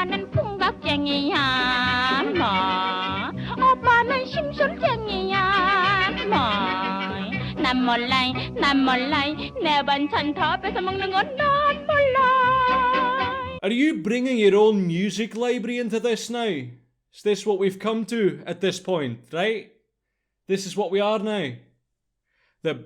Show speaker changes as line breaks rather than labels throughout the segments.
오빠는 풍각쟁이야 뭐 오빠는 심술쟁이야 뭐 난 몰라 내 반찬 다 뺏어먹는 건 난 몰라.
Are you bringing your own music library into this now? Is this what we've come to at this point, right? This is what we are now. The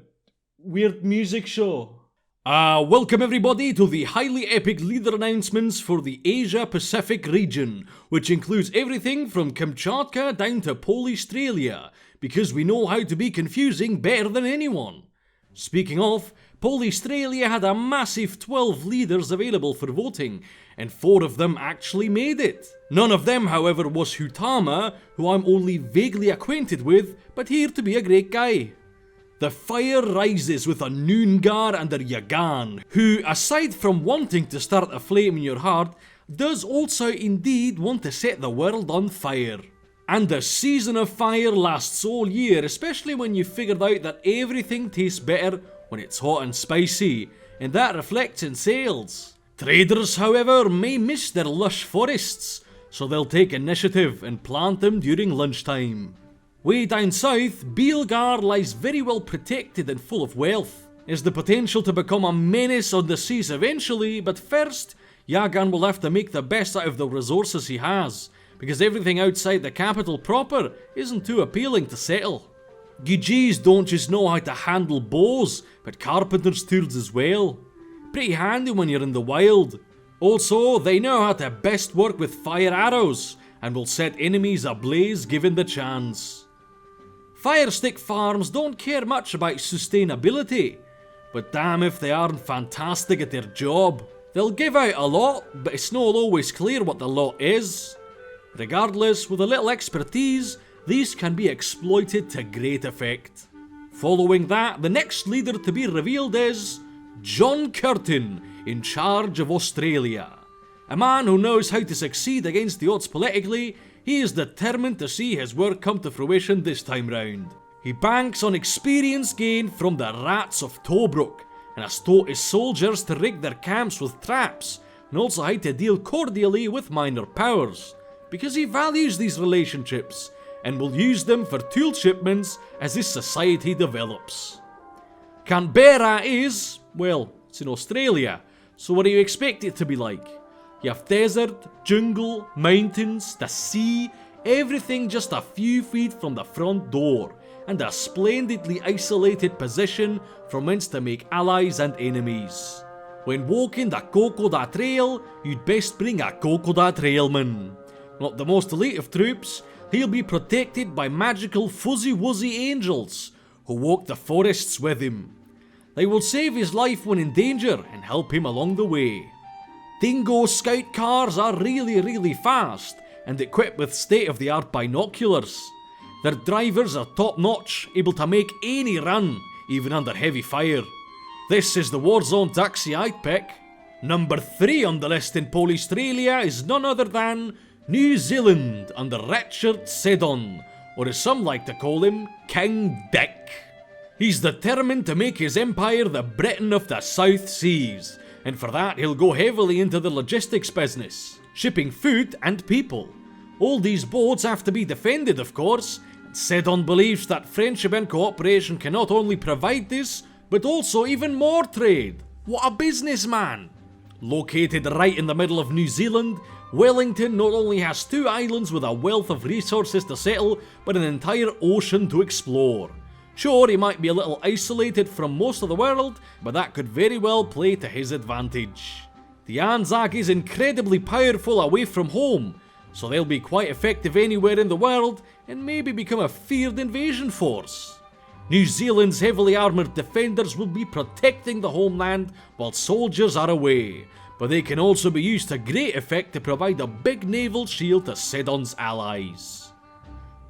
weird music show. Welcome everybody to the highly epic leader announcements for the Asia-Pacific region, which includes everything from Kamchatka down to Polystralia, because we know how to be confusing better than anyone. Speaking of, Polystralia had a massive 12 leaders available for voting, and 4 of them actually made it. None of them, however, was Hutama, who I'm only vaguely acquainted with, but here to be a great guy. The fire rises with a Noongar and a Yagan, who, aside from wanting to start a flame in your heart, does also indeed want to set the world on fire. And the season of fire lasts all year, especially when you've figured out that everything tastes better when it's hot and spicy, and that reflects in sales. Traders, however, may miss their lush forests, so they'll take initiative and plant them during lunchtime. Way down south, Bielgar lies very well protected and full of wealth. Has the potential to become a menace on the seas eventually, but first, Yagan will have to make the best out of the resources he has, because everything outside the capital proper isn't too appealing to settle. Gijis don't just know how to handle bows, but carpenter's tools as well. Pretty handy when you're in the wild. Also, they know how to best work with fire arrows, and will set enemies ablaze given the chance. Firestick farms don't care much about sustainability, but damn if they aren't fantastic at their job. They'll give out a lot, but it's not always clear what the lot is. Regardless, with a little expertise, these can be exploited to great effect. Following that, the next leader to be revealed is John Curtin, in charge of Australia. A man who knows how to succeed against the odds politically. He is determined to see his work come to fruition this time round. He banks on experience gained from the rats of Tobruk, and has taught his soldiers to rig their camps with traps, and also how to deal cordially with minor powers, because he values these relationships, and will use them for tool shipments as his society develops. Canberra is, well, it's in Australia, so what do you expect it to be like? You have desert, jungle, mountains, the sea, everything just a few feet from the front door, and a splendidly isolated position from whence to make allies and enemies. When walking the MK.III trail, you'd best bring a MK.III trailman. Not the most elite of troops, he'll be protected by magical fuzzy-wuzzy angels, who walk the forests with him. They will save his life when in danger and help him along the way. Dingo scout cars are really fast and equipped with state-of-the-art binoculars. Their drivers are top-notch, able to make any run, even under heavy fire. This is the Warzone taxi I'd pick. Number 3 on the list in Polystralia is none other than New Zealand under Richard Seddon, or as some like to call him, King Dick. He's determined to make his empire the Britain of the South Seas, and for that he'll go heavily into the logistics business, shipping food and people. All these boats have to be defended, of course, and Seddon believes that friendship and cooperation can not only provide this, but also even more trade. What a businessman! Located right in the middle of New Zealand, Wellington not only has 2 islands with a wealth of resources to settle, but an entire ocean to explore. Sure, he might be a little isolated from most of the world, but that could very well play to his advantage. The Anzac is incredibly powerful away from home, so they'll be quite effective anywhere in the world, and maybe become a feared invasion force. New Zealand's heavily armoured defenders will be protecting the homeland while soldiers are away, but they can also be used to great effect to provide a big naval shield to Seddon's allies.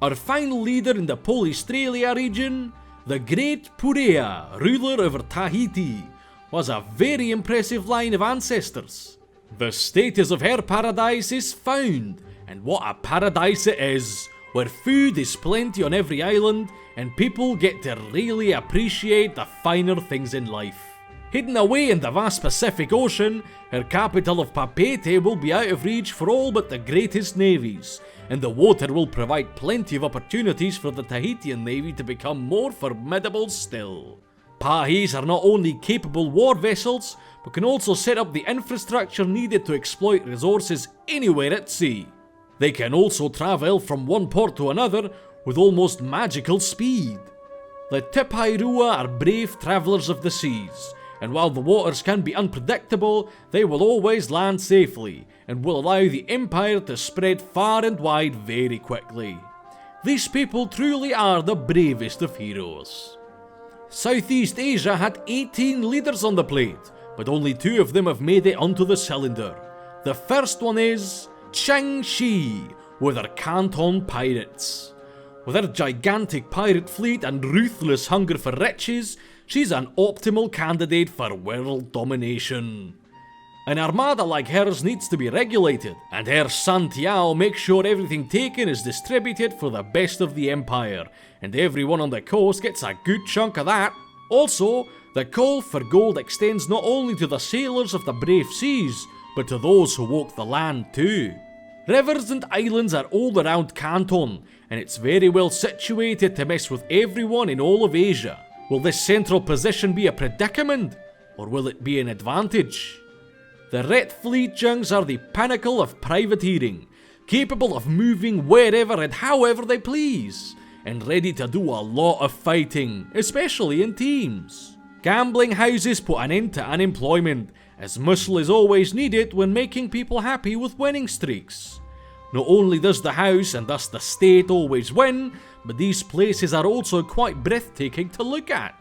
Our final leader in the Polystralia region, the Great Purea, ruler over Tahiti, was a very impressive line of ancestors. The status of her paradise is found, and what a paradise it is, where food is plenty on every island, and people get to really appreciate the finer things in life. Hidden away in the vast Pacific Ocean, her capital of Papeete will be out of reach for all but the greatest navies, and the water will provide plenty of opportunities for the Tahitian navy to become more formidable still. Pahis are not only capable war vessels, but can also set up the infrastructure needed to exploit resources anywhere at sea. They can also travel from one port to another with almost magical speed. The Tipairua are brave travellers of the seas, and while the waters can be unpredictable, they will always land safely, and will allow the empire to spread far and wide very quickly. These people truly are the bravest of heroes. Southeast Asia had 18 leaders on the plate, but only 2 of them have made it onto the cylinder. The first one is Chang with her Canton pirates. With her gigantic pirate fleet and ruthless hunger for riches, she's an optimal candidate for world domination. An armada like hers needs to be regulated, and her son Tiao makes sure everything taken is distributed for the best of the empire, and everyone on the coast gets a good chunk of that. Also, the call for gold extends not only to the sailors of the brave seas, but to those who walk the land too. Rivers and islands are all around Canton, and it's very well situated to mess with everyone in all of Asia. Will this central position be a predicament, or will it be an advantage? The Red Fleet Junks are the pinnacle of privateering, capable of moving wherever and however they please, and ready to do a lot of fighting, especially in teams. Gambling houses put an end to unemployment, as muscle is always needed when making people happy with winning streaks. Not only does the house and thus the state always win, but these places are also quite breathtaking to look at.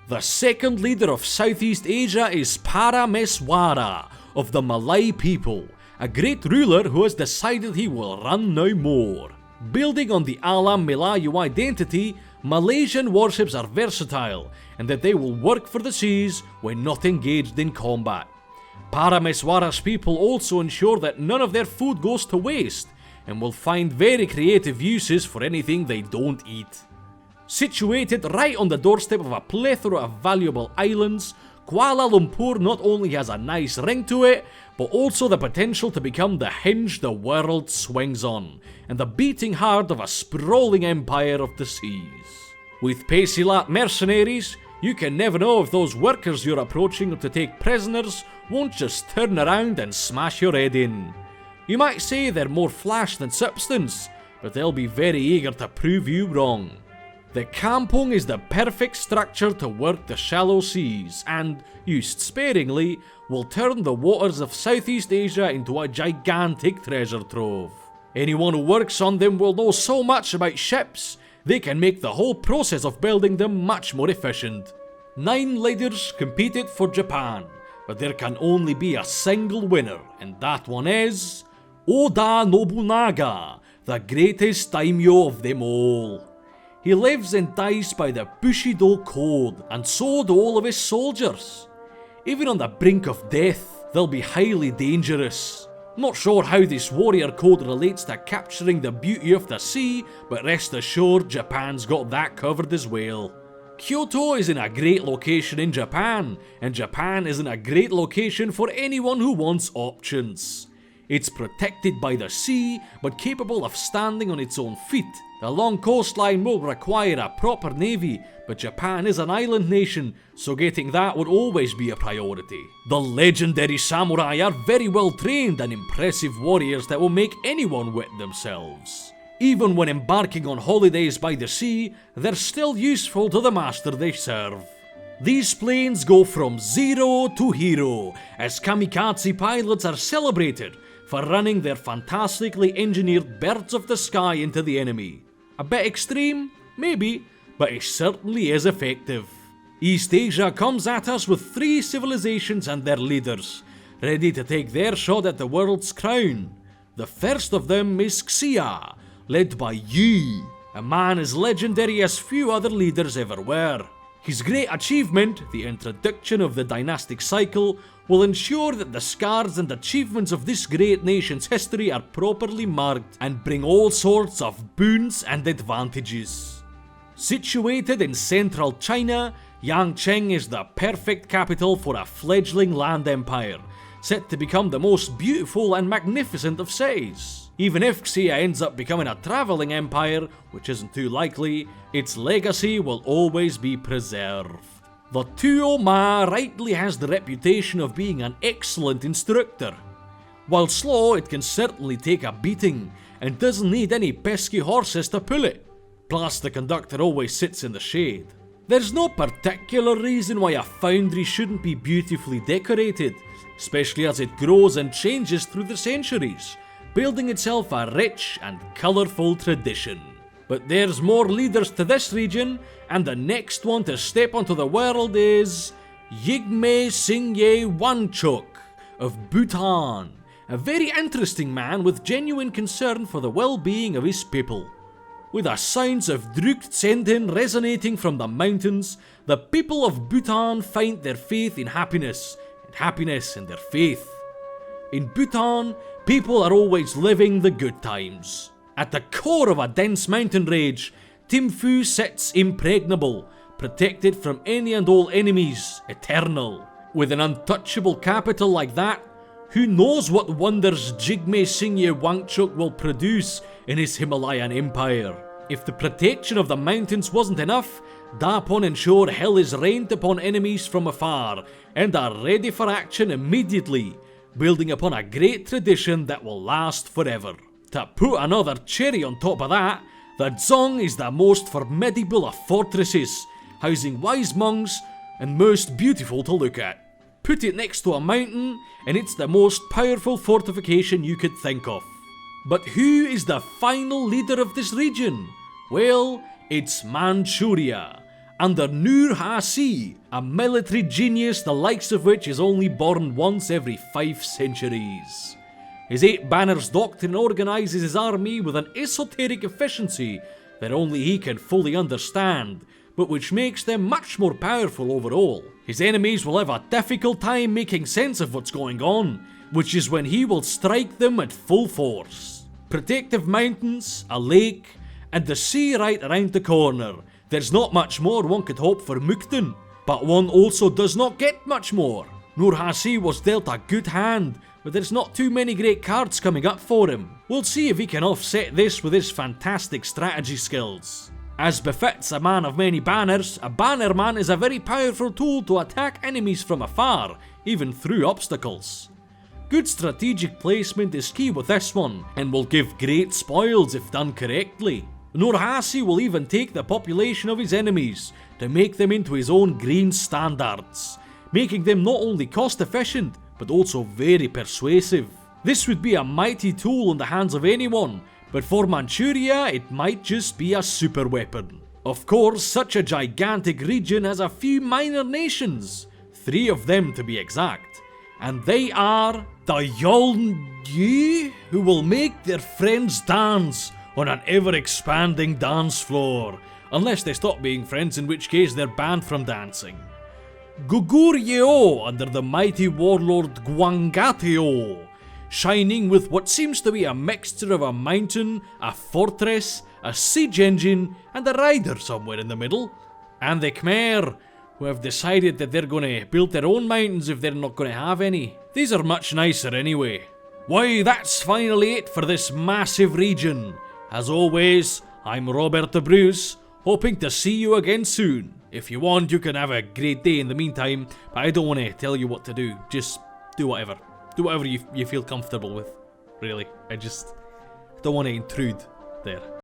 The second leader of Southeast Asia is Parameshwara of the Malay people, a great ruler who has decided he will run no more. Building on the Alam Melayu identity, Malaysian warships are versatile, and that they will work for the seas when not engaged in combat. Parameshwara's people also ensure that none of their food goes to waste, and will find very creative uses for anything they don't eat. Situated right on the doorstep of a plethora of valuable islands, Kuala Lumpur not only has a nice ring to it, but also the potential to become the hinge the world swings on, and the beating heart of a sprawling empire of the seas. With Pesilat mercenaries, you can never know if those workers you're approaching to take prisoners won't just turn around and smash your head in. You might say they're more flash than substance, but they'll be very eager to prove you wrong. The kampong is the perfect structure to work the shallow seas and, used sparingly, will turn the waters of Southeast Asia into a gigantic treasure trove. Anyone who works on them will know so much about ships, they can make the whole process of building them much more efficient. 9 leaders competed for Japan, but there can only be a single winner, and that one is Oda Nobunaga, the greatest daimyo of them all. He lives and dies by the Bushido Code, and so do all of his soldiers. Even on the brink of death, they'll be highly dangerous. Not sure how this warrior code relates to capturing the beauty of the sea, but rest assured Japan's got that covered as well. Kyoto is in a great location in Japan, and Japan is in a great location for anyone who wants options. It's protected by the sea, but capable of standing on its own feet. The long coastline will require a proper navy, but Japan is an island nation, so getting that would always be a priority. The legendary samurai are very well trained and impressive warriors that will make anyone wet themselves. Even when embarking on holidays by the sea, they're still useful to the master they serve. These planes go from zero to hero, as kamikaze pilots are celebrated for running their fantastically engineered birds of the sky into the enemy. A bit extreme? Maybe, but it certainly is effective. East Asia comes at us with 3 civilizations and their leaders, ready to take their shot at the world's crown. The first of them is Xia, led by Yi, a man as legendary as few other leaders ever were. His great achievement, the introduction of the dynastic cycle, will ensure that the scars and achievements of this great nation's history are properly marked and bring all sorts of boons and advantages. Situated in central China, Chang is the perfect capital for a fledgling land empire, set to become the most beautiful and magnificent of cities. Even if Xia ends up becoming a travelling empire, which isn't too likely, its legacy will always be preserved. The Tuo Ma rightly has the reputation of being an excellent instructor. While slow, it can certainly take a beating, and doesn't need any pesky horses to pull it. Plus, the conductor always sits in the shade. There's no particular reason why a foundry shouldn't be beautifully decorated, especially as it grows and changes through the centuries, building itself a rich and colourful tradition. But there's more leaders to this region, and the next one to step onto the world is Yigme.III Wangchuk of Bhutan, a very interesting man with genuine concern for the well-being of his people. With the sounds of Druk Tsendin resonating from the mountains, the people of Bhutan find their faith in happiness, and happiness in their faith. In Bhutan, people are always living the good times. At the core of a dense mountain range, Thimphu sits impregnable, protected from any and all enemies, eternal. With an untouchable capital like that, who knows what wonders Yigme.III Wangchuk will produce in his Himalayan empire. If the protection of the mountains wasn't enough, Dapon ensure hell is rained upon enemies from afar, and are ready for action immediately, building upon a great tradition that will last forever. To put another cherry on top of that, the Dzong is the most formidable of fortresses, housing wise monks and most beautiful to look at. Put it next to a mountain, and it's the most powerful fortification you could think of. But who is the final leader of this region? Well, it's Manchuria, under Nur Ha-Si, a military genius the likes of which is only born once every 5 centuries. His 8 banners doctrine organises his army with an esoteric efficiency that only he can fully understand, but which makes them much more powerful overall. His enemies will have a difficult time making sense of what's going on, which is when he will strike them at full force. Protective mountains, a lake, and the sea right around the corner. There's not much more one could hope for Mukden, but one also does not get much more. Nur Ha-Si was dealt a good hand, but there's not too many great cards coming up for him. We'll see if he can offset this with his fantastic strategy skills. As befits a man of many banners, a bannerman is a very powerful tool to attack enemies from afar, even through obstacles. Good strategic placement is key with this one, and will give great spoils if done correctly. Nur Ha-Si will even take the population of his enemies to make them into his own green standards, making them not only cost efficient, but also very persuasive. This would be a mighty tool in the hands of anyone, but for Manchuria it might just be a super weapon. Of course, such a gigantic region has a few minor nations, 3 of them to be exact, and they are the Yolngu, who will make their friends dance on an ever-expanding dance floor, unless they stop being friends, in which case they're banned from dancing. Guguryo under the mighty warlord Guangateo, shining with what seems to be a mixture of a mountain, a fortress, a siege engine, and a rider somewhere in the middle. And the Khmer, who have decided that they're gonna build their own mountains if they're not gonna have any. These are much nicer anyway. Why, that's finally it for this massive region. As always, I'm Robert the Bruce, hoping to see you again soon. If you want, you can have a great day in the meantime, but I don't want to tell you what to do. Just do whatever. Do whatever you feel comfortable with, really. I just don't want to intrude there.